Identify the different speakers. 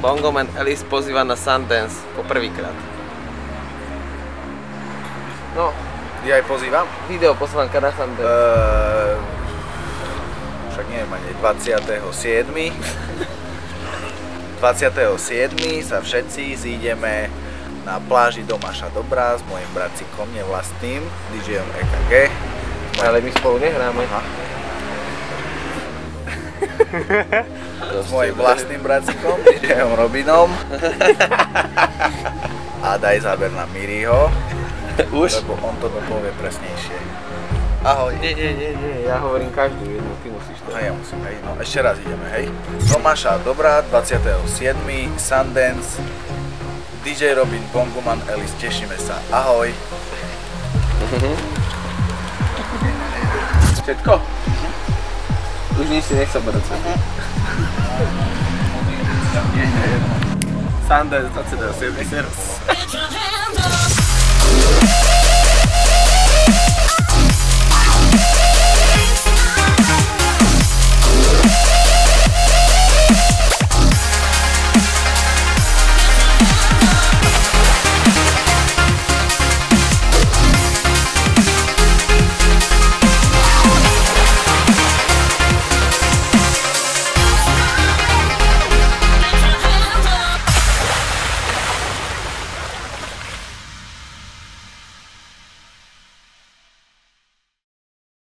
Speaker 1: Bongo Man Alice pozýva na Sundance po prvýkrát. No.
Speaker 2: Ja aj pozývam?
Speaker 1: Video poslanka na Sundance.
Speaker 2: Však neviem, ani 27. 27. sa všetci zídeme na pláži Domáša Dobrá s mojím bracikom nevlastným, DJom EKG.
Speaker 1: Ale my spolu nehráme.
Speaker 2: S mojím vlastným bracikom, DJom Robinom. A daj záber na Miriho.
Speaker 1: Už?
Speaker 2: Lebo on to povie presnejšie. Ahoj.
Speaker 1: Nie, ja hovorím každú jednu, ty musíš to.
Speaker 2: No ja musím, hej. No ešte raz ideme, hej. Domáša Dobrá, 27. Sundance. DJ Robin, Bongo Man Alice, tešíme sa. Ahoj.
Speaker 1: Všetko? Už nič si nechcel brať. Sundance 27.